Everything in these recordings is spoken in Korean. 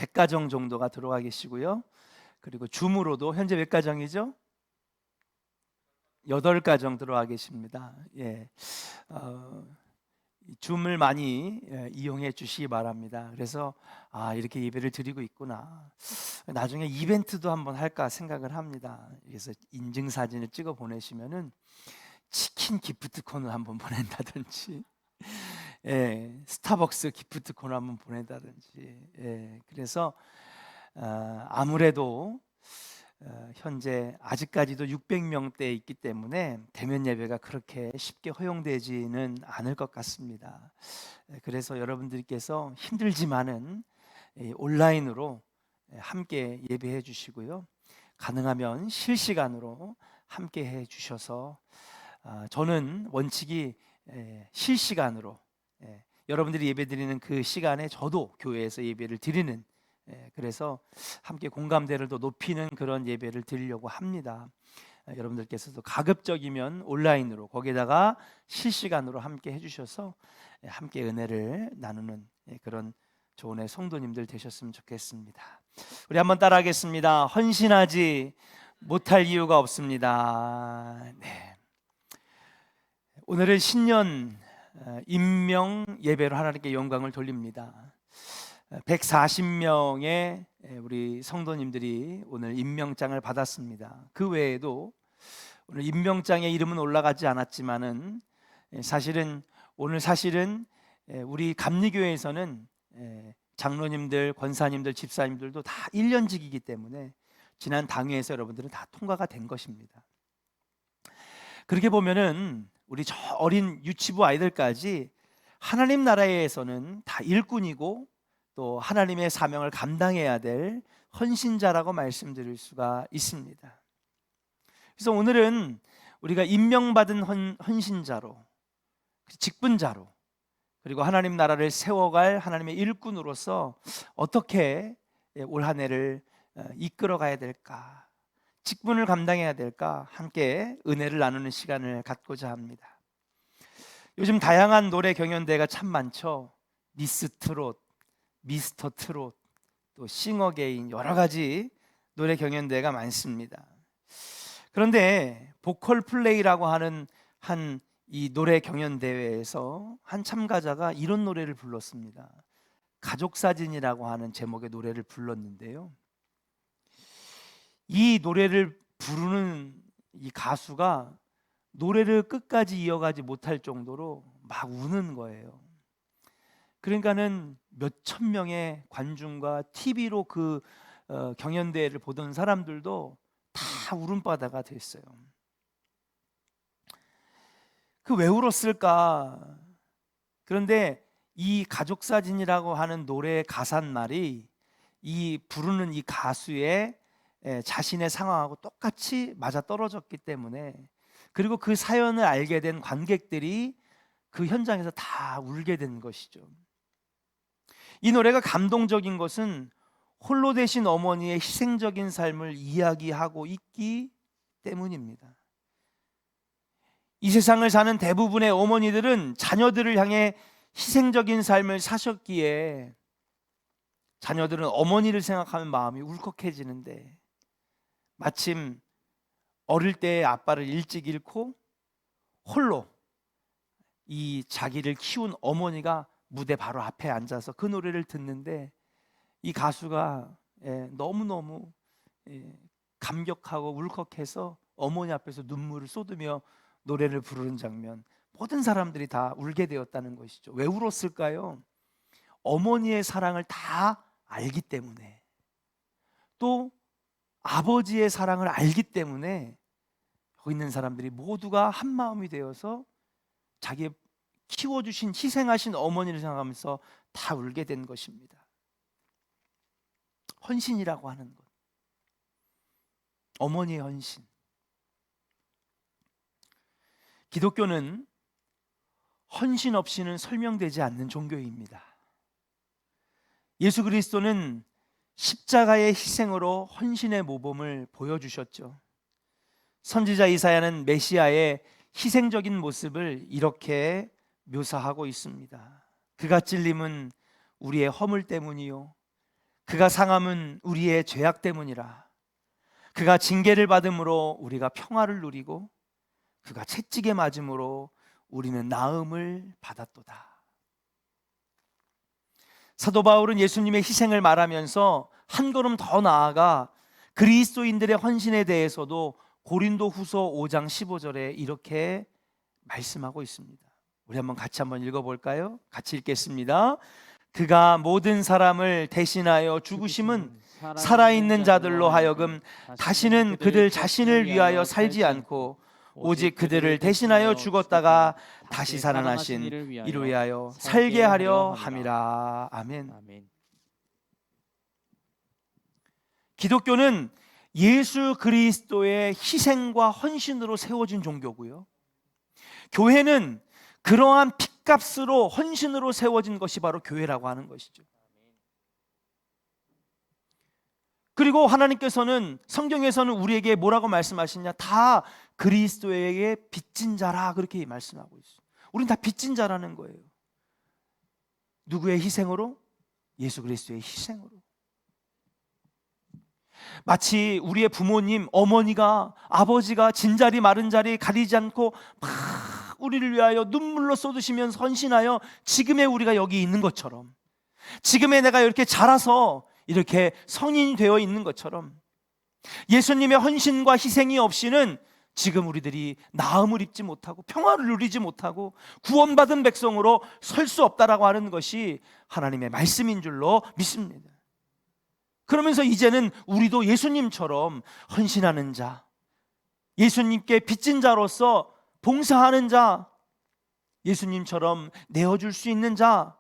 100가정 정도가 들어와 계시고요. 그리고 줌으로도 현재 몇 가정이죠? 8가정 들어와 계십니다. 예. 줌을 많이 이용해 주시기 바랍니다. 그래서 이렇게 예배를 드리고 있구나. 나중에 이벤트도 한번 할까 생각을 합니다. 그래서 인증 사진을 찍어 보내시면은 치킨 기프트콘을 한번 보낸다든지, 스타벅스 기프트콘을 한번 보낸다든지. 그래서 아무래도 현재 아직까지도 600명대에 있기 때문에 대면 예배가 그렇게 쉽게 허용되지는 않을 것 같습니다. 그래서 여러분들께서 힘들지만은 온라인으로 함께 예배해 주시고요. 가능하면 실시간으로 함께 해 주셔서 저는 원칙이 실시간으로 여러분들이 예배드리는 그 시간에 저도 교회에서 예배를 드리는, 그래서 함께 공감대를 더 높이는 그런 예배를 드리려고 합니다. 여러분들께서도 가급적이면 온라인으로, 거기에다가 실시간으로 함께 해주셔서 함께 은혜를 나누는 그런 좋은 성도님들 되셨으면 좋겠습니다. 우리 한번 따라하겠습니다. 헌신하지 못할 이유가 없습니다. 네. 오늘은 신년 임명 예배로 하나님께 영광을 돌립니다. 140명의 우리 성도님들이 오늘 임명장을 받았습니다. 그 외에도 오늘 임명장에 이름은 올라가지 않았지만은 사실은 우리 감리교회에서는 장로님들, 권사님들, 집사님들도 다 1년직이기 때문에 지난 당회에서 여러분들은 다 통과가 된 것입니다. 그렇게 보면은 우리 저 어린 유치부 아이들까지 하나님 나라에서는 다 일꾼이고 또 하나님의 사명을 감당해야 될 헌신자라고 말씀드릴 수가 있습니다. 그래서 오늘은 우리가 임명받은 헌신자로, 직분자로, 그리고 하나님 나라를 세워갈 하나님의 일꾼으로서 어떻게 올 한 해를 이끌어가야 될까, 직분을 감당해야 될까, 함께 은혜를 나누는 시간을 갖고자 합니다. 요즘 다양한 노래 경연대회가 참 많죠. 미스 트롯, 미스터 트롯, 또 싱어게인, 여러 가지 노래 경연대회가 많습니다. 그런데 보컬 플레이라고 하는 이 노래 경연대회에서 한 참가자가 이런 노래를 불렀습니다. 가족사진이라고 하는 제목의 노래를 불렀는데요, 이 노래를 부르는 이 가수가 노래를 끝까지 이어가지 못할 정도로 막 우는 거예요. 그러니까는 몇천 명의 관중과 TV로 그 경연대회를 보던 사람들도 다 울음바다가 됐어요. 그 왜 울었을까? 그런데 이 가족사진이라고 하는 노래의 가사말이 이 부르는 이 가수의 자신의 상황하고 똑같이 맞아떨어졌기 때문에, 그리고 그 사연을 알게 된 관객들이 그 현장에서 다 울게 된 것이죠. 이 노래가 감동적인 것은 홀로 되신 어머니의 희생적인 삶을 이야기하고 있기 때문입니다. 이 세상을 사는 대부분의 어머니들은 자녀들을 향해 희생적인 삶을 사셨기에 자녀들은 어머니를 생각하면 마음이 울컥해지는데, 마침 어릴 때 아빠를 일찍 잃고 홀로 이 자기를 키운 어머니가 무대 바로 앞에 앉아서 그 노래를 듣는데, 이 가수가 너무너무 감격하고 울컥해서 어머니 앞에서 눈물을 쏟으며 노래를 부르는 장면, 모든 사람들이 다 울게 되었다는 것이죠. 왜 울었을까요? 어머니의 사랑을 다 알기 때문에, 또 아버지의 사랑을 알기 때문에 여기 있는 사람들이 모두가 한 마음이 되어서 자기 키워주신, 희생하신 어머니를 생각하면서 다 울게 된 것입니다. 헌신이라고 하는 것, 어머니의 헌신. 기독교는 헌신 없이는 설명되지 않는 종교입니다. 예수 그리스도는 십자가의 희생으로 헌신의 모범을 보여주셨죠. 선지자 이사야는 메시아의 희생적인 모습을 이렇게 묘사하고 있습니다. 그가 찔림은 우리의 허물 때문이요, 그가 상함은 우리의 죄악 때문이라. 그가 징계를 받음으로 우리가 평화를 누리고 그가 채찍에 맞음으로 우리는 나음을 받았도다. 사도 바울은 예수님의 희생을 말하면서 한 걸음 더 나아가 그리스도인들의 헌신에 대해서도 고린도후서 5장 15절에 이렇게 말씀하고 있습니다. 우리 같이 한번 읽어볼까요? 같이 읽겠습니다. 그가 모든 사람을 대신하여 죽으심은 살아있는 자들로 하여금 다시는 그들 자신을 위하여 살지 않고 오직 그들을 대신하여 죽었다가 다시 살아나신 이를 위하여 살게 하려 함이라. 아멘. 기독교는 예수 그리스도의 희생과 헌신으로 세워진 종교고요, 교회는 그러한 핏값으로 헌신으로 세워진 것이 바로 교회라고 하는 것이죠. 그리고 하나님께서는 성경에서는 우리에게 뭐라고 말씀하시냐? 다 그리스도에게 빚진 자라, 그렇게 말씀하고 있어요. 우린 다 빚진 자라는 거예요. 누구의 희생으로? 예수 그리스도의 희생으로. 마치 우리의 부모님, 어머니가, 아버지가 진자리 마른자리 가리지 않고 막 우리를 위하여 눈물로 쏟으시면서 헌신하여 지금의 우리가 여기 있는 것처럼, 지금의 내가 이렇게 자라서 이렇게 성인이 되어 있는 것처럼, 예수님의 헌신과 희생이 없이는 지금 우리들이 나음을 입지 못하고 평화를 누리지 못하고 구원받은 백성으로 설 수 없다라고 하는 것이 하나님의 말씀인 줄로 믿습니다. 그러면서 이제는 우리도 예수님처럼 헌신하는 자, 예수님께 빚진 자로서 봉사하는 자, 예수님처럼 내어줄 수 있는 자,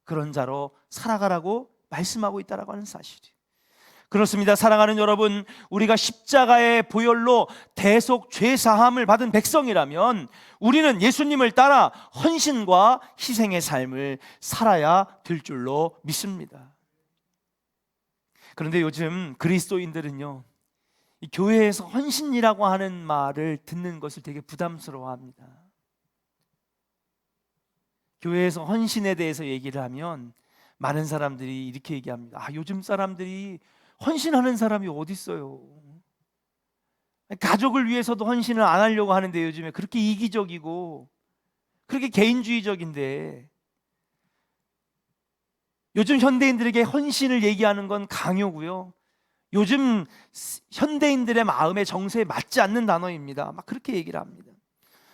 그런 자로 살아가라고 말씀하고 있다라고 하는 사실이에요. 그렇습니다. 사랑하는 여러분, 우리가 십자가의 보혈로 대속 죄사함을 받은 백성이라면 우리는 예수님을 따라 헌신과 희생의 삶을 살아야 될 줄로 믿습니다. 그런데 요즘 그리스도인들은요, 이 교회에서 헌신이라고 하는 말을 듣는 것을 되게 부담스러워합니다. 교회에서 헌신에 대해서 얘기를 하면 많은 사람들이 이렇게 얘기합니다. 요즘 사람들이 헌신하는 사람이 어디 있어요? 가족을 위해서도 헌신을 안 하려고 하는데 요즘에 그렇게 이기적이고 그렇게 개인주의적인데, 요즘 현대인들에게 헌신을 얘기하는 건 강요고요, 요즘 현대인들의 마음의 정서에 맞지 않는 단어입니다. 막 그렇게 얘기를 합니다.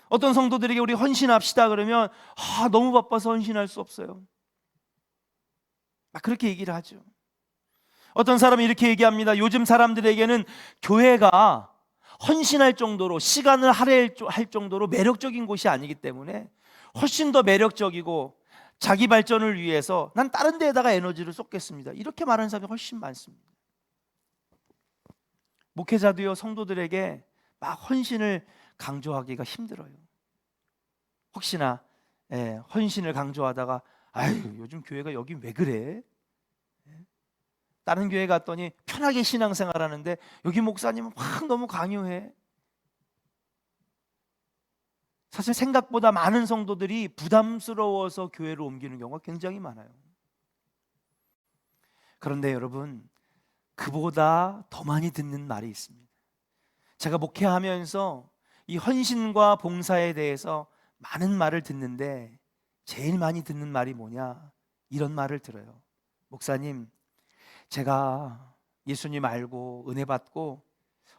어떤 성도들에게 우리 헌신합시다 그러면 너무 바빠서 헌신할 수 없어요, 막 그렇게 얘기를 하죠. 어떤 사람이 이렇게 얘기합니다. 요즘 사람들에게는 교회가 헌신할 정도로, 시간을 할애할 정도로 매력적인 곳이 아니기 때문에 훨씬 더 매력적이고 자기 발전을 위해서 난 다른 데에다가 에너지를 쏟겠습니다, 이렇게 말하는 사람이 훨씬 많습니다. 목회자도요, 성도들에게 막 헌신을 강조하기가 힘들어요. 혹시나 헌신을 강조하다가 요즘 교회가 여기 왜 그래? 다른 교회 갔더니 편하게 신앙생활하는데 여기 목사님은 확 너무 강요해. 사실 생각보다 많은 성도들이 부담스러워서 교회를 옮기는 경우가 굉장히 많아요. 그런데 여러분, 그보다 더 많이 듣는 말이 있습니다. 제가 목회하면서 이 헌신과 봉사에 대해서 많은 말을 듣는데 제일 많이 듣는 말이 뭐냐? 이런 말을 들어요. 목사님, 제가 예수님 알고 은혜 받고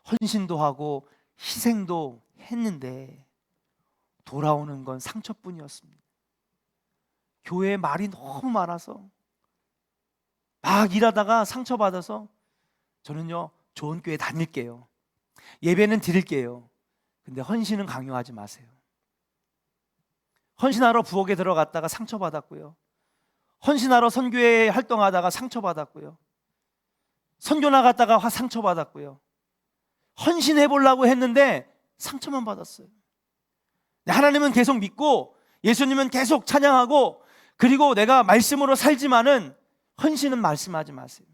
헌신도 하고 희생도 했는데 돌아오는 건 상처뿐이었습니다. 교회에 말이 너무 많아서 막 일하다가 상처받아서 저는요, 좋은 교회 다닐게요, 예배는 드릴게요, 근데 헌신은 강요하지 마세요. 헌신하러 부엌에 들어갔다가 상처받았고요, 헌신하러 선교회 활동하다가 상처받았고요, 선교 나갔다가 상처받았고요, 헌신해 보려고 했는데 상처만 받았어요. 하나님은 계속 믿고 예수님은 계속 찬양하고, 그리고 내가 말씀으로 살지만은 헌신은 말씀하지 마세요.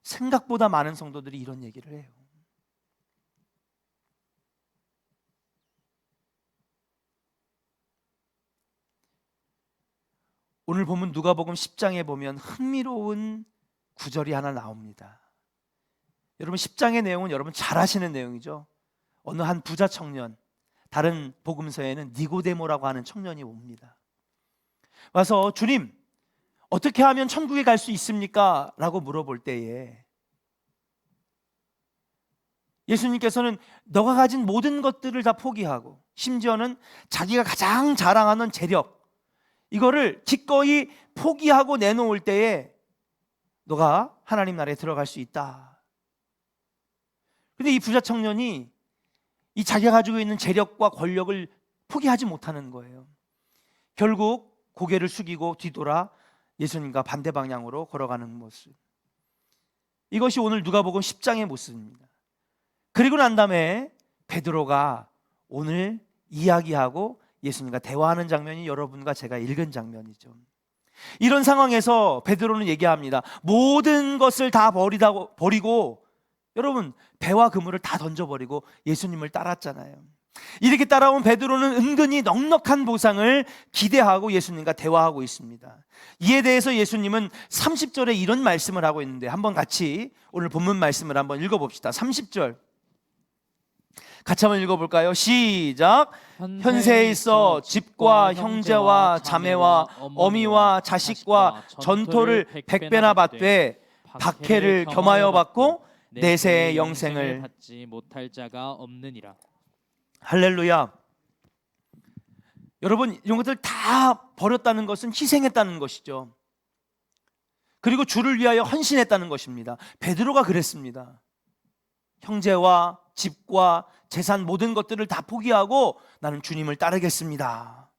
생각보다 많은 성도들이 이런 얘기를 해요. 오늘 보면 누가복음 10장에 보면 흥미로운 구절이 하나 나옵니다. 여러분 10장의 내용은 여러분 잘 아시는 내용이죠. 어느 한 부자 청년, 다른 복음서에는 니고데모라고 하는 청년이 옵니다. 와서 주님, 어떻게 하면 천국에 갈 수 있습니까? 라고 물어볼 때에 예수님께서는 너가 가진 모든 것들을 다 포기하고 심지어는 자기가 가장 자랑하는 재력, 이거를 기꺼이 포기하고 내놓을 때에 너가 하나님 나라에 들어갈 수 있다. 근데 이 부자 청년이 이 자기가 가지고 있는 재력과 권력을 포기하지 못하는 거예요. 결국 고개를 숙이고 뒤돌아 예수님과 반대 방향으로 걸어가는 모습. 이것이 오늘 누가복음 10장의 모습입니다. 그리고 난 다음에 베드로가 오늘 이야기하고 예수님과 대화하는 장면이 여러분과 제가 읽은 장면이죠. 이런 상황에서 베드로는 얘기합니다. 모든 것을 다 버리고 여러분 배와 그물을 다 던져버리고 예수님을 따랐잖아요. 이렇게 따라온 베드로는 은근히 넉넉한 보상을 기대하고 예수님과 대화하고 있습니다. 이에 대해서 예수님은 30절에 이런 말씀을 하고 있는데 한번 같이 오늘 본문 말씀을 한번 읽어봅시다. 30절 같이 한번 읽어볼까요? 시작. 현세에 있어 집과 형제와 자매와 어미와 자식과 전토를 100배나 받되 박해를 겸하여 받고 내세의 영생을 받지 못할 자가 없느니라. 할렐루야. 여러분 이런 것들 다 버렸다는 것은 희생했다는 것이죠. 그리고 주를 위하여 헌신했다는 것입니다. 베드로가 그랬습니다. 형제와 집과 재산 모든 것들을 다 포기하고 나는 주님을 따르겠습니다.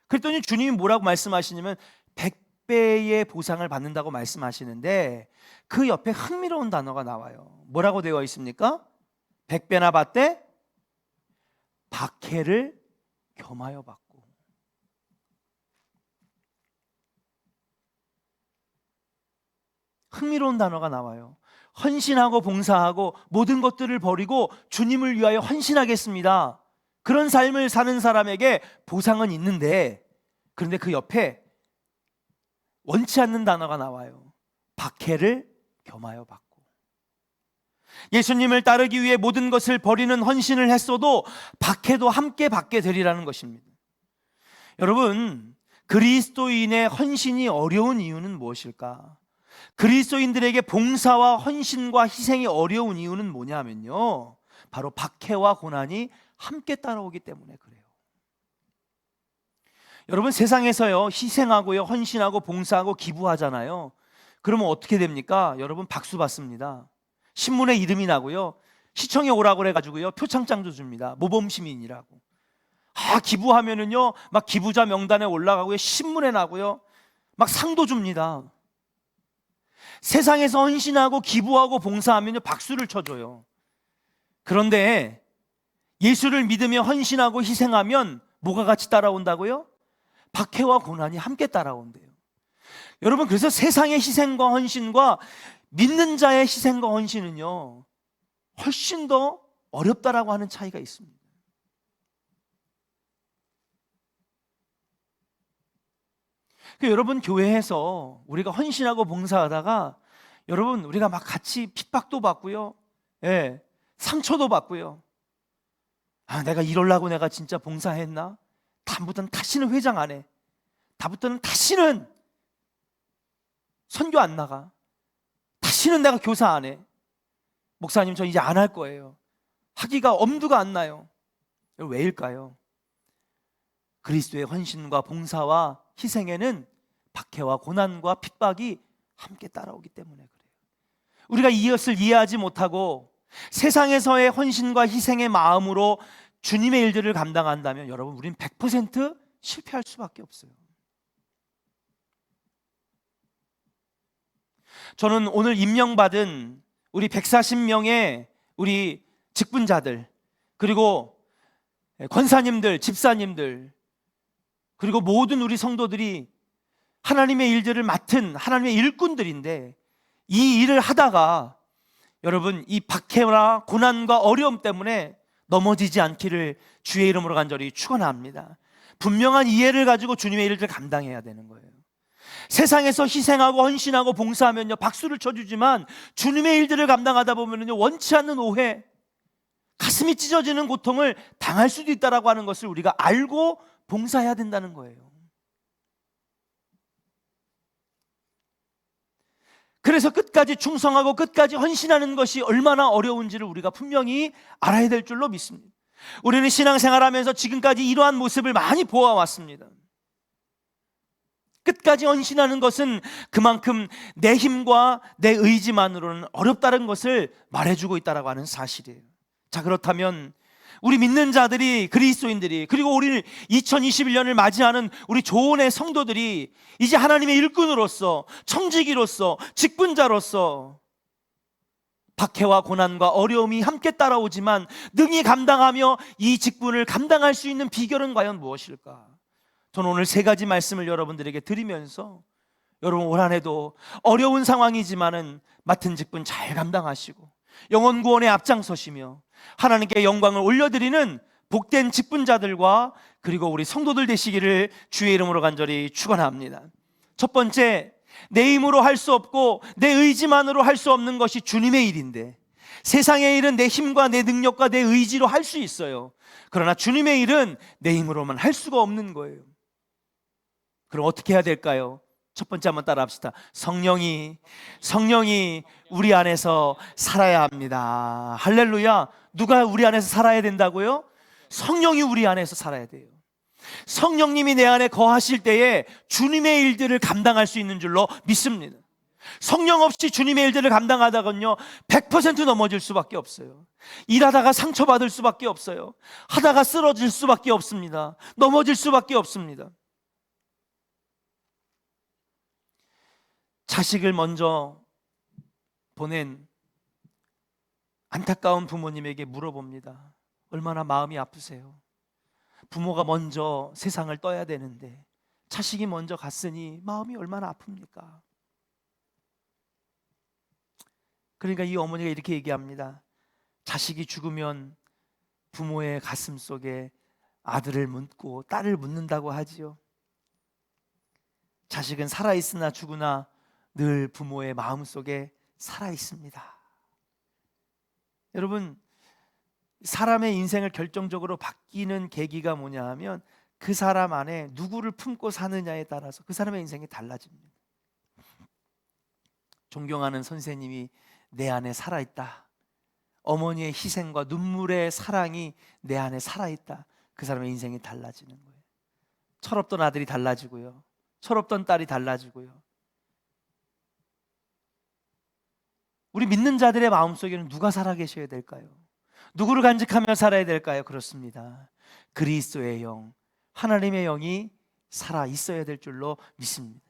그랬더니 주님이 뭐라고 말씀하시냐면 100배의 보상을 받는다고 말씀하시는데 그 옆에 흥미로운 단어가 나와요. 뭐라고 되어 있습니까? 100배나 받되 박해를 겸하여 받고. 흥미로운 단어가 나와요. 헌신하고 봉사하고 모든 것들을 버리고 주님을 위하여 헌신하겠습니다. 그런 삶을 사는 사람에게 보상은 있는데, 그런데 그 옆에 원치 않는 단어가 나와요. 박해를 겸하여 받고. 예수님을 따르기 위해 모든 것을 버리는 헌신을 했어도 박해도 함께 받게 되리라는 것입니다. 여러분, 그리스도인의 헌신이 어려운 이유는 무엇일까? 그리스도인들에게 봉사와 헌신과 희생이 어려운 이유는 뭐냐면요, 바로 박해와 고난이 함께 따라오기 때문에 그래요. 여러분 세상에서요 희생하고요 헌신하고 봉사하고 기부하잖아요. 그러면 어떻게 됩니까? 여러분 박수 받습니다. 신문에 이름이 나고요, 시청에 오라고 그래가지고요 표창장도 줍니다. 모범시민이라고. 기부하면은요 막 기부자 명단에 올라가고요, 신문에 나고요, 막 상도 줍니다. 세상에서 헌신하고 기부하고 봉사하면요 박수를 쳐줘요. 그런데 예수를 믿으며 헌신하고 희생하면 뭐가 같이 따라온다고요? 박해와 고난이 함께 따라온대요. 여러분 그래서 세상의 희생과 헌신과 믿는 자의 희생과 헌신은요 훨씬 더 어렵다라고 하는 차이가 있습니다. 여러분 교회에서 우리가 헌신하고 봉사하다가 여러분 우리가 막 같이 핍박도 받고요, 상처도 받고요. 내가 이러려고 내가 진짜 봉사했나? 다음부터는 다시는 회장 안 해. 다음부터는 다시는 선교 안 나가. 다시는 내가 교사 안 해. 목사님 저 이제 안 할 거예요. 하기가 엄두가 안 나요. 왜일까요? 그리스도의 헌신과 봉사와 희생에는 박해와 고난과 핍박이 함께 따라오기 때문에 그래요. 우리가 이것을 이해하지 못하고 세상에서의 헌신과 희생의 마음으로 주님의 일들을 감당한다면 여러분 우리는 100% 실패할 수밖에 없어요. 저는 오늘 임명받은 우리 140명의 우리 직분자들, 그리고 권사님들, 집사님들, 그리고 모든 우리 성도들이 하나님의 일들을 맡은 하나님의 일꾼들인데, 이 일을 하다가 여러분 이 박해와 고난과 어려움 때문에 넘어지지 않기를 주의 이름으로 간절히 축원합니다. 분명한 이해를 가지고 주님의 일을 감당해야 되는 거예요. 세상에서 희생하고 헌신하고 봉사하면요 박수를 쳐주지만 주님의 일들을 감당하다 보면요 원치 않는 오해, 가슴이 찢어지는 고통을 당할 수도 있다라고 하는 것을 우리가 알고 봉사해야 된다는 거예요. 그래서 끝까지 충성하고 끝까지 헌신하는 것이 얼마나 어려운지를 우리가 분명히 알아야 될 줄로 믿습니다. 우리는 신앙생활하면서 지금까지 이러한 모습을 많이 보아왔습니다. 끝까지 헌신하는 것은 그만큼 내 힘과 내 의지만으로는 어렵다는 것을 말해주고 있다고 하는 사실이에요. 자, 그렇다면 우리 믿는 자들이, 그리스도인들이, 그리고 우리 2021년을 맞이하는 우리 조언의 성도들이 이제 하나님의 일꾼으로서, 청지기로서, 직분자로서 박해와 고난과 어려움이 함께 따라오지만 능히 감당하며 이 직분을 감당할 수 있는 비결은 과연 무엇일까? 저는 오늘 세 가지 말씀을 여러분들에게 드리면서 여러분 올 한 해도 어려운 상황이지만은 맡은 직분 잘 감당하시고 영혼 구원에 앞장서시며 하나님께 영광을 올려드리는 복된 직분자들과 그리고 우리 성도들 되시기를 주의 이름으로 간절히 축원합니다. 첫 번째, 내 힘으로 할 수 없고 내 의지만으로 할 수 없는 것이 주님의 일인데, 세상의 일은 내 힘과 내 능력과 내 의지로 할 수 있어요. 그러나 주님의 일은 내 힘으로만 할 수가 없는 거예요. 그럼 어떻게 해야 될까요? 첫 번째 한번 따라 합시다. 성령이 우리 안에서 살아야 합니다. 할렐루야. 누가 우리 안에서 살아야 된다고요? 성령이 우리 안에서 살아야 돼요. 성령님이 내 안에 거하실 때에 주님의 일들을 감당할 수 있는 줄로 믿습니다. 성령 없이 주님의 일들을 감당하다가는요 100% 넘어질 수밖에 없어요. 일하다가 상처받을 수밖에 없어요. 하다가 쓰러질 수밖에 없습니다. 넘어질 수밖에 없습니다. 자식을 먼저 보낸 안타까운 부모님에게 물어봅니다. 얼마나 마음이 아프세요? 부모가 먼저 세상을 떠야 되는데 자식이 먼저 갔으니 마음이 얼마나 아픕니까? 그러니까 이 어머니가 이렇게 얘기합니다. 자식이 죽으면 부모의 가슴 속에 아들을 묻고 딸을 묻는다고 하지요. 자식은 살아있으나 죽으나 늘 부모의 마음 속에 살아있습니다. 여러분, 사람의 인생을 결정적으로 바뀌는 계기가 뭐냐 하면 그 사람 안에 누구를 품고 사느냐에 따라서 그 사람의 인생이 달라집니다. 존경하는 선생님이 내 안에 살아있다, 어머니의 희생과 눈물의 사랑이 내 안에 살아있다, 그 사람의 인생이 달라지는 거예요. 철없던 아들이 달라지고요, 철없던 딸이 달라지고요. 우리 믿는 자들의 마음속에는 누가 살아계셔야 될까요? 누구를 간직하며 살아야 될까요? 그렇습니다. 그리스도의 영, 하나님의 영이 살아 있어야 될 줄로 믿습니다.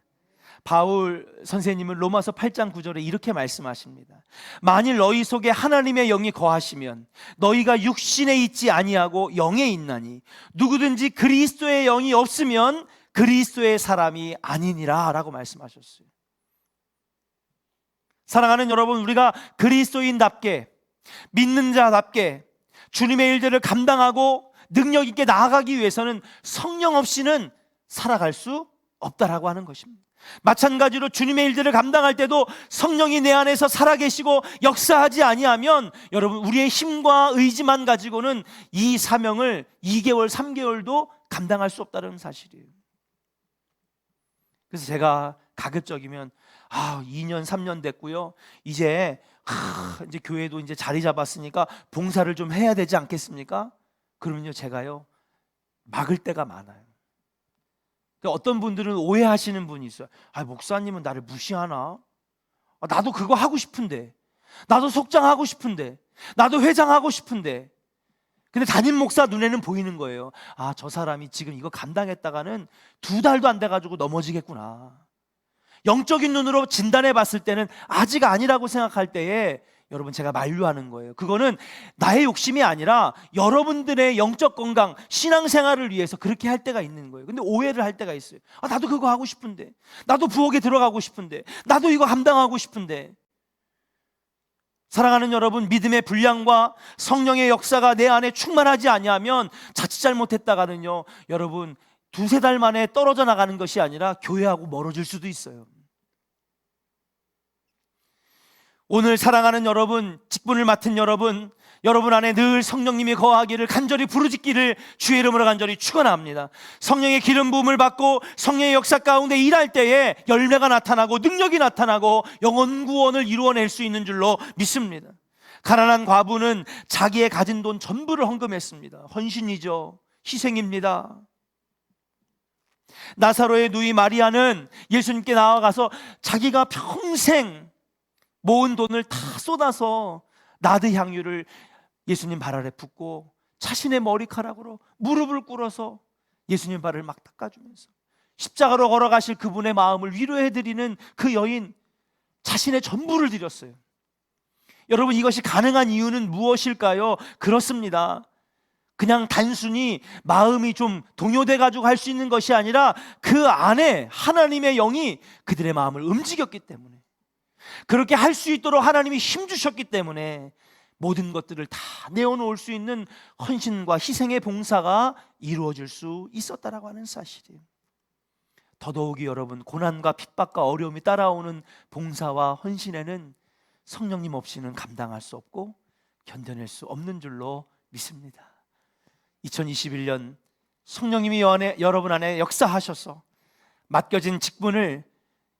바울 선생님은 로마서 8장 9절에 이렇게 말씀하십니다. 만일 너희 속에 하나님의 영이 거하시면 너희가 육신에 있지 아니하고 영에 있나니 누구든지 그리스도의 영이 없으면 그리스도의 사람이 아니니라 라고 말씀하셨어요. 사랑하는 여러분, 우리가 그리스도인답게, 믿는 자답게 주님의 일들을 감당하고 능력 있게 나아가기 위해서는 성령 없이는 살아갈 수 없다라고 하는 것입니다. 마찬가지로 주님의 일들을 감당할 때도 성령이 내 안에서 살아계시고 역사하지 아니하면 여러분 우리의 힘과 의지만 가지고는 이 사명을 2개월, 3개월도 감당할 수 없다는 사실이에요. 그래서 제가 가급적이면 2년, 3년 됐고요. 이제 교회도 이제 자리 잡았으니까 봉사를 좀 해야 되지 않겠습니까? 그러면요, 제가요 막을 때가 많아요. 어떤 분들은 오해하시는 분이 있어요. 목사님은 나를 무시하나? 나도 그거 하고 싶은데, 나도 속장하고 싶은데, 나도 회장하고 싶은데. 근데 담임 목사 눈에는 보이는 거예요. 저 사람이 지금 이거 감당했다가는 2달도 안 돼가지고 넘어지겠구나. 영적인 눈으로 진단해 봤을 때는 아직 아니라고 생각할 때에 여러분 제가 만류하는 거예요. 그거는 나의 욕심이 아니라 여러분들의 영적 건강, 신앙생활을 위해서 그렇게 할 때가 있는 거예요. 근데 오해를 할 때가 있어요. 나도 그거 하고 싶은데, 나도 부엌에 들어가고 싶은데, 나도 이거 감당하고 싶은데. 사랑하는 여러분, 믿음의 분량과 성령의 역사가 내 안에 충만하지 아니하면 자칫 잘못했다가는요, 여러분 두세 달 만에 떨어져 나가는 것이 아니라 교회하고 멀어질 수도 있어요. 오늘 사랑하는 여러분, 직분을 맡은 여러분, 여러분 안에 늘 성령님이 거하기를 간절히 부르짖기를 주의 이름으로 간절히 축원합니다. 성령의 기름 부음을 받고 성령의 역사 가운데 일할 때에 열매가 나타나고 능력이 나타나고 영혼 구원을 이루어낼 수 있는 줄로 믿습니다. 가난한 과부는 자기의 가진 돈 전부를 헌금했습니다. 헌신이죠. 희생입니다. 나사로의 누이 마리아는 예수님께 나아가서 자기가 평생 모은 돈을 다 쏟아서 나드 향유를 예수님 발 아래 붓고 자신의 머리카락으로 무릎을 꿇어서 예수님 발을 막 닦아주면서 십자가로 걸어가실 그분의 마음을 위로해드리는 그 여인, 자신의 전부를 드렸어요. 여러분, 이것이 가능한 이유는 무엇일까요? 그렇습니다. 그냥 단순히 마음이 좀 동요돼 가지고 할 수 있는 것이 아니라 그 안에 하나님의 영이 그들의 마음을 움직였기 때문에, 그렇게 할 수 있도록 하나님이 힘주셨기 때문에 모든 것들을 다 내어놓을 수 있는 헌신과 희생의 봉사가 이루어질 수 있었다라고 하는 사실이에요. 더더욱이 여러분, 고난과 핍박과 어려움이 따라오는 봉사와 헌신에는 성령님 없이는 감당할 수 없고 견뎌낼 수 없는 줄로 믿습니다. 2021년 성령님이 여러분 안에 역사하셔서 맡겨진 직분을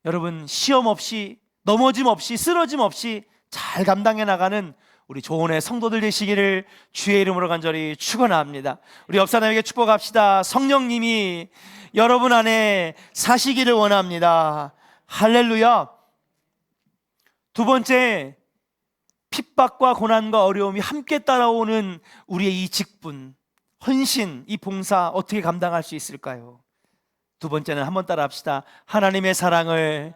여러분 시험 없이, 넘어짐 없이, 쓰러짐 없이 잘 감당해 나가는 우리 조원의 성도들 되시기를 주의 이름으로 간절히 축원합니다. 우리 옆 사람에게 축복합시다. 성령님이 여러분 안에 사시기를 원합니다. 할렐루야. 두 번째, 핍박과 고난과 어려움이 함께 따라오는 우리의 이 직분, 헌신, 이 봉사 어떻게 감당할 수 있을까요? 두 번째는 한번 따라 합시다. 하나님의 사랑을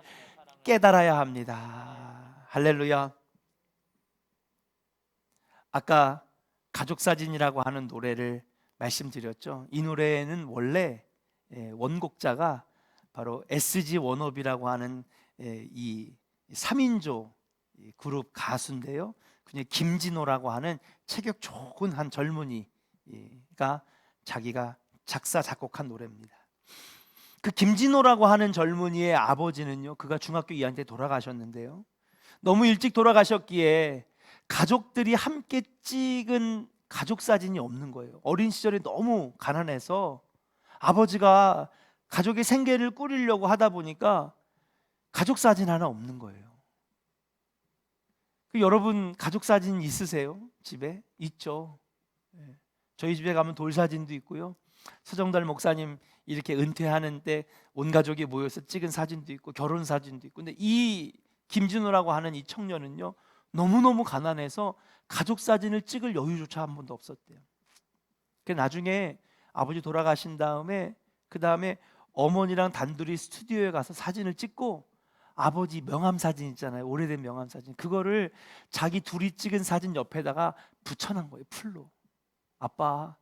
깨달아야 합니다. 할렐루야. 아까 가족사진이라고 하는 노래를 말씀드렸죠. 이 노래는 원래 원곡자가 바로 SG 원업이라고 하는 이 3인조 그룹 가수인데요, 그냥 김진호라고 하는 체격 좋은 한 젊은이가 자기가 작사 작곡한 노래입니다. 그 김진호라고 하는 젊은이의 아버지는요, 그가 중학교 2학년 때 돌아가셨는데요, 너무 일찍 돌아가셨기에 가족들이 함께 찍은 가족 사진이 없는 거예요. 어린 시절에 너무 가난해서 아버지가 가족의 생계를 꾸리려고 하다 보니까 가족 사진 하나 없는 거예요. 여러분 가족 사진 있으세요? 집에? 있죠. 저희 집에 가면 돌 사진도 있고요, 서정달 목사님 이렇게 은퇴하는 때 온 가족이 모여서 찍은 사진도 있고 결혼 사진도 있고. 근데 이 김진호라고 하는 이 청년은요, 너무너무 가난해서 가족 사진을 찍을 여유조차 한 번도 없었대요. 나중에 아버지 돌아가신 다음에 그 다음에 어머니랑 단둘이 스튜디오에 가서 사진을 찍고, 아버지 명함 사진 있잖아요, 오래된 명함 사진, 그거를 자기 둘이 찍은 사진 옆에다가 붙여놓은 거예요, 풀로. 아빠,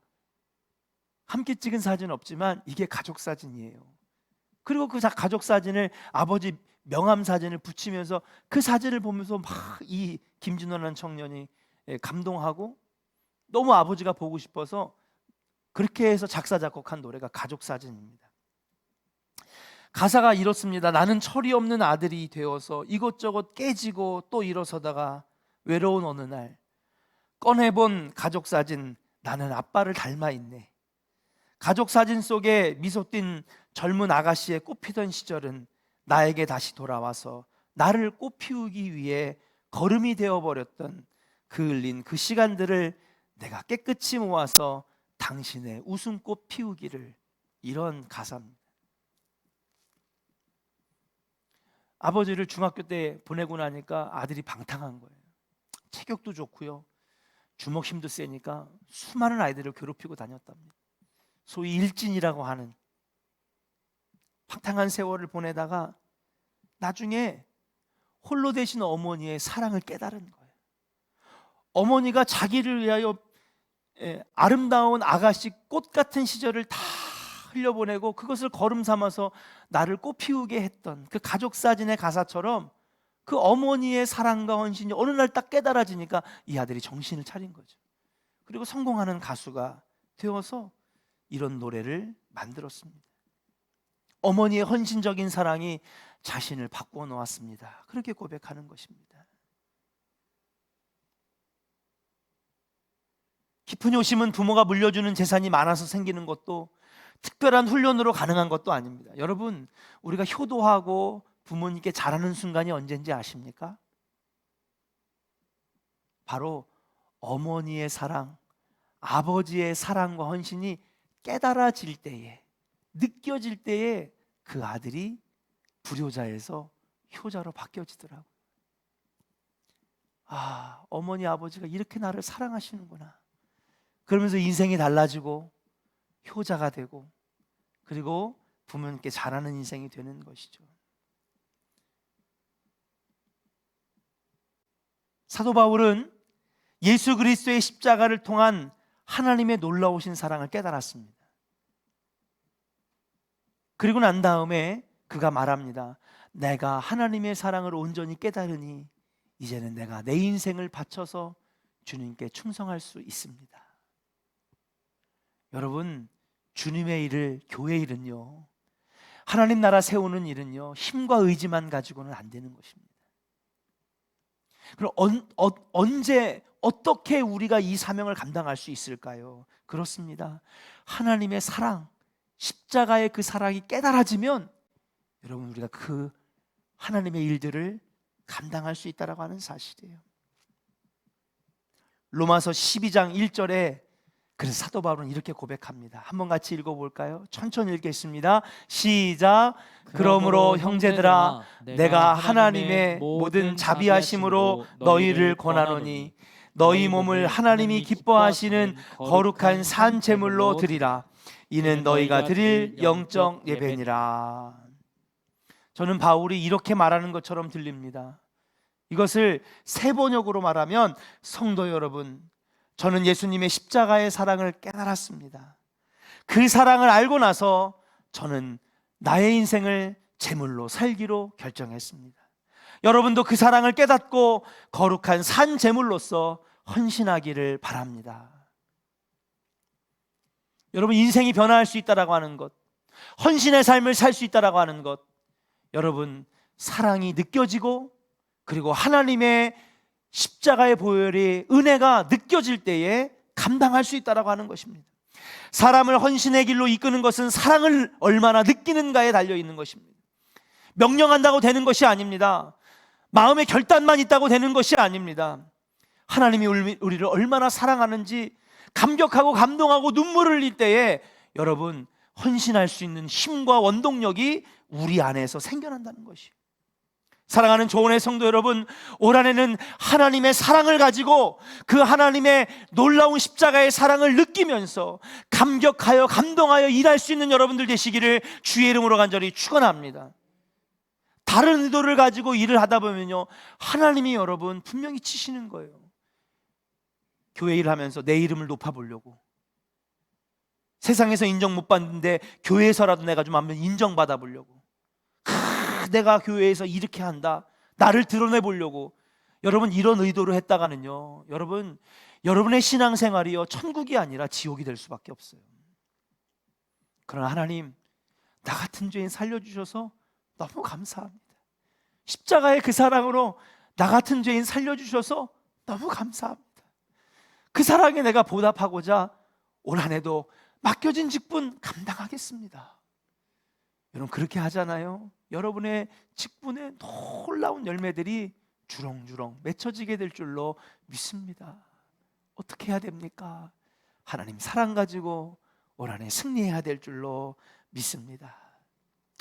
함께 찍은 사진은 없지만 이게 가족 사진이에요. 그리고 그 가족 사진을, 아버지 명함 사진을 붙이면서 그 사진을 보면서 막 이 김진호라는 청년이 감동하고 너무 아버지가 보고 싶어서 그렇게 해서 작사 작곡한 노래가 가족 사진입니다. 가사가 이렇습니다. 나는 철이 없는 아들이 되어서 이것저것 깨지고 또 일어서다가 외로운 어느 날 꺼내본 가족 사진, 나는 아빠를 닮아 있네. 가족 사진 속에 미소 띈 젊은 아가씨의 꽃피던 시절은 나에게 다시 돌아와서 나를 꽃피우기 위해 걸음이 되어버렸던 그 흘린 그 시간들을 내가 깨끗이 모아서 당신의 웃음꽃 피우기를. 이런 가사입니다. 아버지를 중학교 때 보내고 나니까 아들이 방탕한 거예요. 체격도 좋고요, 주먹 힘도 세니까 수많은 아이들을 괴롭히고 다녔답니다. 소위 일진이라고 하는 방탕한 세월을 보내다가 나중에 홀로 되신 어머니의 사랑을 깨달은 거예요. 어머니가 자기를 위하여 아름다운 아가씨 꽃 같은 시절을 다 흘려보내고 그것을 걸음 삼아서 나를 꽃 피우게 했던 그 가족 사진의 가사처럼 그 어머니의 사랑과 헌신이 어느 날 딱 깨달아지니까 이 아들이 정신을 차린 거죠. 그리고 성공하는 가수가 되어서 이런 노래를 만들었습니다. 어머니의 헌신적인 사랑이 자신을 바꾸어 놓았습니다. 그렇게 고백하는 것입니다. 깊은 효심은 부모가 물려주는 재산이 많아서 생기는 것도 특별한 훈련으로 가능한 것도 아닙니다. 여러분, 우리가 효도하고 부모님께 잘하는 순간이 언제인지 아십니까? 바로 어머니의 사랑, 아버지의 사랑과 헌신이 깨달아질 때에, 느껴질 때에 그 아들이 불효자에서 효자로 바뀌어지더라고요. 아, 어머니 아버지가 이렇게 나를 사랑하시는구나. 그러면서 인생이 달라지고 효자가 되고, 그리고 부모님께 잘하는 인생이 되는 것이죠. 사도 바울은 예수 그리스도의 십자가를 통한 하나님의 놀라우신 사랑을 깨달았습니다. 그리고 난 다음에 그가 말합니다. 내가 하나님의 사랑을 온전히 깨달으니 이제는 내가 내 인생을 바쳐서 주님께 충성할 수 있습니다. 여러분, 주님의 일을, 교회 일은요, 하나님 나라 세우는 일은요, 힘과 의지만 가지고는 안 되는 것입니다. 그럼 언제 어떻게 우리가 이 사명을 감당할 수 있을까요? 그렇습니다. 하나님의 사랑, 십자가의 그 사랑이 깨달아지면 여러분, 우리가 그 하나님의 일들을 감당할 수 있다라고 하는 사실이에요. 로마서 12장 1절에 그래서 사도 바울은 이렇게 고백합니다. 한번 같이 읽어볼까요? 천천히 읽겠습니다. 시작. 그러므로 형제들아, 내가 하나님의 모든 자비하심으로 너희를 권하노니 너희 몸을 하나님이 기뻐하시는 거룩한 산 제물로 드리라. 이는 너희가 드릴 영적 예배니라. 저는 바울이 이렇게 말하는 것처럼 들립니다. 이것을 세 번역으로 말하면, 성도 여러분, 저는 예수님의 십자가의 사랑을 깨달았습니다. 그 사랑을 알고 나서 저는 나의 인생을 제물로 살기로 결정했습니다. 여러분도 그 사랑을 깨닫고 거룩한 산 제물로서 헌신하기를 바랍니다. 여러분, 인생이 변화할 수 있다라고 하는 것, 헌신의 삶을 살 수 있다라고 하는 것, 여러분, 사랑이 느껴지고 그리고 하나님의 십자가의 보혈이, 은혜가 느껴질 때에 감당할 수 있다라고 하는 것입니다. 사람을 헌신의 길로 이끄는 것은 사랑을 얼마나 느끼는가에 달려 있는 것입니다. 명령한다고 되는 것이 아닙니다. 마음의 결단만 있다고 되는 것이 아닙니다. 하나님이 우리를 얼마나 사랑하는지 감격하고 감동하고 눈물을 흘릴 때에 여러분, 헌신할 수 있는 힘과 원동력이 우리 안에서 생겨난다는 것이에요. 사랑하는 조언의 성도 여러분, 올 한해는 하나님의 사랑을 가지고 그 하나님의 놀라운 십자가의 사랑을 느끼면서 감격하여 감동하여 일할 수 있는 여러분들 되시기를 주의 이름으로 간절히 축원합니다. 다른 의도를 가지고 일을 하다 보면요, 하나님이 여러분 분명히 치시는 거예요. 교회 일하면서 내 이름을 높아보려고, 세상에서 인정 못 받는데 교회에서라도 내가 좀 한번 인정받아 보려고, 내가 교회에서 이렇게 한다, 나를 드러내 보려고, 여러분 이런 의도로 했다가는요, 여러분의 신앙생활이요, 천국이 아니라 지옥이 될 수밖에 없어요. 그러나 하나님, 나 같은 죄인 살려주셔서 너무 감사합니다. 십자가의 그 사랑으로 나 같은 죄인 살려주셔서 너무 감사합니다. 그 사랑에 내가 보답하고자 올 한해도 맡겨진 직분 감당하겠습니다. 여러분, 그렇게 하잖아요. 여러분의 직분에 놀라운 열매들이 주렁주렁 맺혀지게 될 줄로 믿습니다. 어떻게 해야 됩니까? 하나님 사랑 가지고 올 한해 승리해야 될 줄로 믿습니다.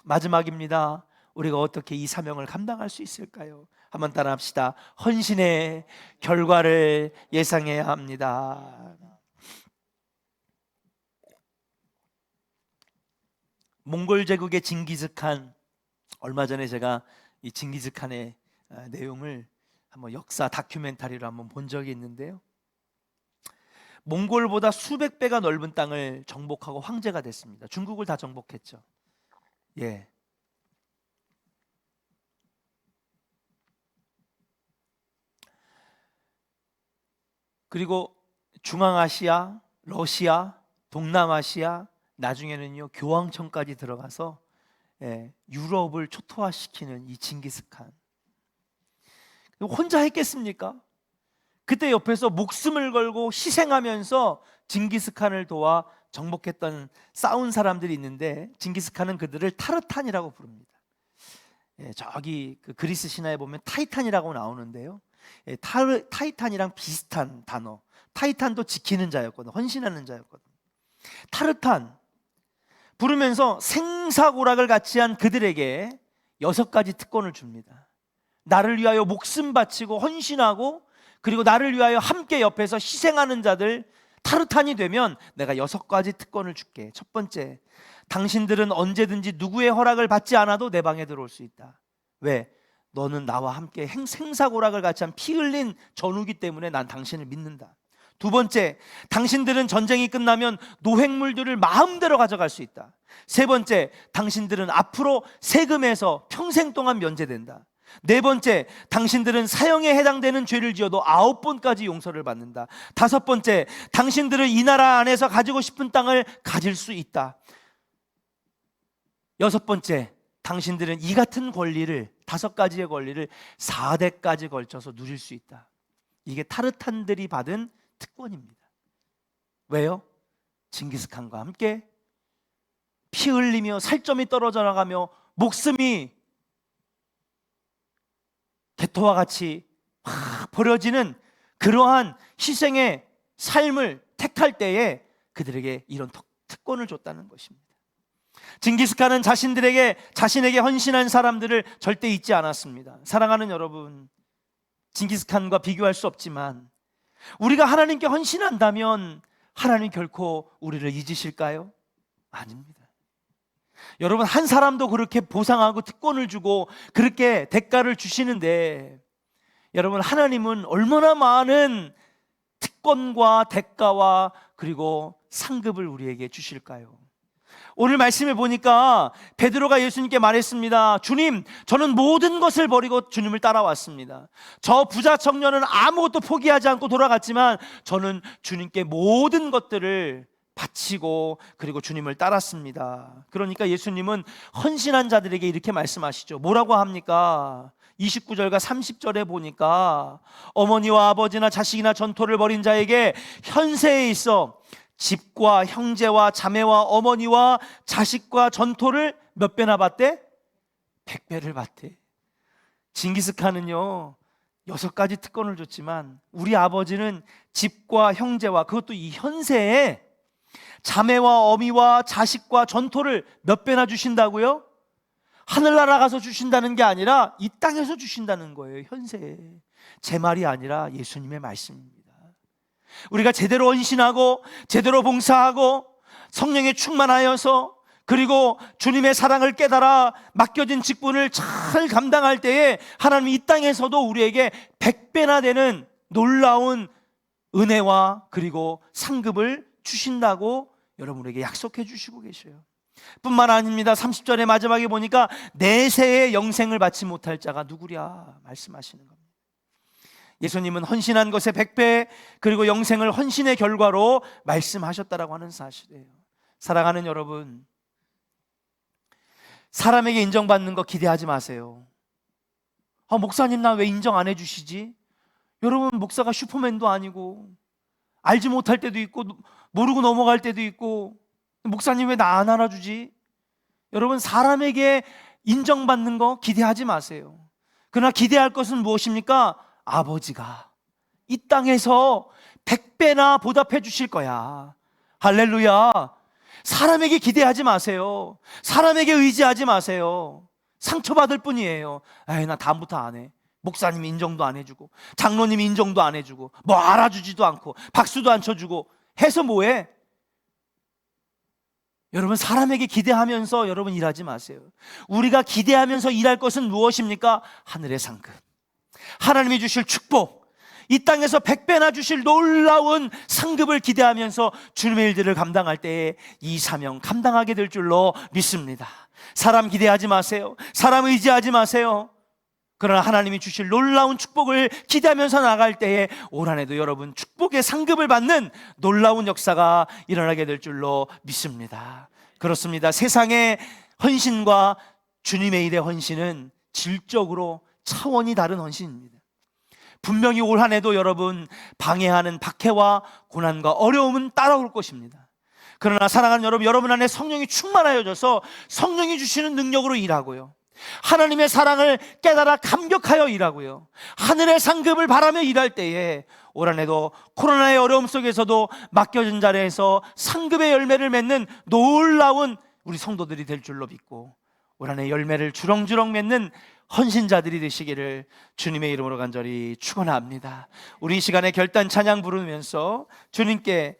마지막입니다. 우리가 어떻게 이 사명을 감당할 수 있을까요? 한번 따라합시다. 헌신의 결과를 예상해야 합니다. 몽골 제국의 징기스칸, 얼마 전에 제가 이 징기스칸의 내용을 한번 역사 다큐멘터리로 한번 본 적이 있는데요, 몽골보다 수백 배가 넓은 땅을 정복하고 황제가 됐습니다. 중국을 다 정복했죠. 예. 그리고 중앙아시아, 러시아, 동남아시아, 나중에는요 교황청까지 들어가서 유럽을 초토화시키는 이 징기스칸, 혼자 했겠습니까? 그때 옆에서 목숨을 걸고 희생하면서 징기스칸을 도와 정복했던 싸운 사람들이 있는데, 징기스칸은 그들을 타르탄이라고 부릅니다. 저기 그 그리스 신화에 보면 타이탄이라고 나오는데요, 타이탄이랑 비슷한 단어. 타이탄도 지키는 자였거든, 헌신하는 자였거든. 타르탄 부르면서 생사고락을 같이 한 그들에게 6가지 특권을 줍니다. 나를 위하여 목숨 바치고 헌신하고, 그리고 나를 위하여 함께 옆에서 희생하는 자들, 타르탄이 되면 내가 6가지 특권을 줄게. 첫 번째, 당신들은 언제든지 누구의 허락을 받지 않아도 내 방에 들어올 수 있다. 왜? 너는 나와 함께 생사고락을 같이 한 피 흘린 전우기 때문에 난 당신을 믿는다. 두 번째, 당신들은 전쟁이 끝나면 노획물들을 마음대로 가져갈 수 있다. 세 번째, 당신들은 앞으로 세금에서 평생 동안 면제된다. 네 번째, 당신들은 사형에 해당되는 죄를 지어도 9번까지 용서를 받는다. 다섯 번째, 당신들은 이 나라 안에서 가지고 싶은 땅을 가질 수 있다. 여섯 번째, 당신들은 이 같은 권리를, 5가지의 권리를 4대까지 걸쳐서 누릴 수 있다. 이게 타르탄들이 받은 특권입니다. 왜요? 징기스칸과 함께 피 흘리며 살점이 떨어져 나가며 목숨이 개토와 같이 확 버려지는 그러한 희생의 삶을 택할 때에 그들에게 이런 특권을 줬다는 것입니다. 징기스칸은 자신에게 헌신한 사람들을 절대 잊지 않았습니다. 사랑하는 여러분, 징기스칸과 비교할 수 없지만 우리가 하나님께 헌신한다면 하나님 결코 우리를 잊으실까요? 아닙니다. 여러분, 한 사람도 그렇게 보상하고 특권을 주고 그렇게 대가를 주시는데, 여러분, 하나님은 얼마나 많은 특권과 대가와 그리고 상급을 우리에게 주실까요? 오늘 말씀을 보니까 베드로가 예수님께 말했습니다. 주님, 저는 모든 것을 버리고 주님을 따라왔습니다. 저 부자 청년은 아무것도 포기하지 않고 돌아갔지만 저는 주님께 모든 것들을 바치고 그리고 주님을 따랐습니다. 그러니까 예수님은 헌신한 자들에게 이렇게 말씀하시죠. 뭐라고 합니까? 29절과 30절에 보니까 어머니와 아버지나 자식이나 전토를 벌인 자에게 현세에 있어 집과 형제와 자매와 어머니와 자식과 전토를 몇 배나 받대? 100배를 받대. 징기스칸은요 6가지 특권을 줬지만 우리 아버지는 집과 형제와, 그것도 이 현세에 자매와 어미와 자식과 전토를 몇 배나 주신다고요? 하늘나라 가서 주신다는 게 아니라 이 땅에서 주신다는 거예요. 현세에. 제 말이 아니라 예수님의 말씀입니다. 우리가 제대로 헌신하고 제대로 봉사하고 성령에 충만하여서 그리고 주님의 사랑을 깨달아 맡겨진 직분을 잘 감당할 때에 하나님이 이 땅에서도 우리에게 100배나 되는 놀라운 은혜와 그리고 상급을 주신다고 여러분에게 약속해 주시고 계셔요. 뿐만 아닙니다. 30절의 마지막에 보니까 내세의 영생을 받지 못할 자가 누구랴 말씀하시는 겁니다. 예수님은 헌신한 것의 100배 그리고 영생을 헌신의 결과로 말씀하셨다라고 하는 사실이에요. 사랑하는 여러분, 사람에게 인정받는 거 기대하지 마세요. 목사님 나 왜 인정 안 해주시지? 여러분, 목사가 슈퍼맨도 아니고 알지 못할 때도 있고 모르고 넘어갈 때도 있고, 목사님 왜 나 안 알아주지? 여러분, 사람에게 인정받는 거 기대하지 마세요. 그러나 기대할 것은 무엇입니까? 아버지가 이 땅에서 100배나 보답해 주실 거야. 할렐루야. 사람에게 기대하지 마세요. 사람에게 의지하지 마세요. 상처받을 뿐이에요. 에이, 나 다음부터 안 해. 목사님이 인정도 안 해주고 장로님이 인정도 안 해주고 뭐 알아주지도 않고 박수도 안 쳐주고 해서 뭐해? 여러분, 사람에게 기대하면서 여러분 일하지 마세요. 우리가 기대하면서 일할 것은 무엇입니까? 하늘의 상급, 하나님이 주실 축복, 이 땅에서 100배나 주실 놀라운 상급을 기대하면서 주님의 일들을 감당할 때에 이 사명 감당하게 될 줄로 믿습니다. 사람 기대하지 마세요. 사람 의지하지 마세요. 그러나 하나님이 주실 놀라운 축복을 기대하면서 나갈 때에 올 한 해도 여러분 축복의 상급을 받는 놀라운 역사가 일어나게 될 줄로 믿습니다. 그렇습니다. 세상의 헌신과 주님의 일의 헌신은 질적으로 차원이 다른 헌신입니다. 분명히 올 한 해도 여러분 방해하는 박해와 고난과 어려움은 따라올 것입니다. 그러나 사랑하는 여러분 안에 성령이 충만하여져서 성령이 주시는 능력으로 일하고요, 하나님의 사랑을 깨달아 감격하여 일하고요, 하늘의 상급을 바라며 일할 때에 올 한 해도 코로나의 어려움 속에서도 맡겨진 자리에서 상급의 열매를 맺는 놀라운 우리 성도들이 될 줄로 믿고 올 한 해 열매를 주렁주렁 맺는 헌신자들이 되시기를 주님의 이름으로 간절히 축원합니다. 우리 이 시간에 결단 찬양 부르면서 주님께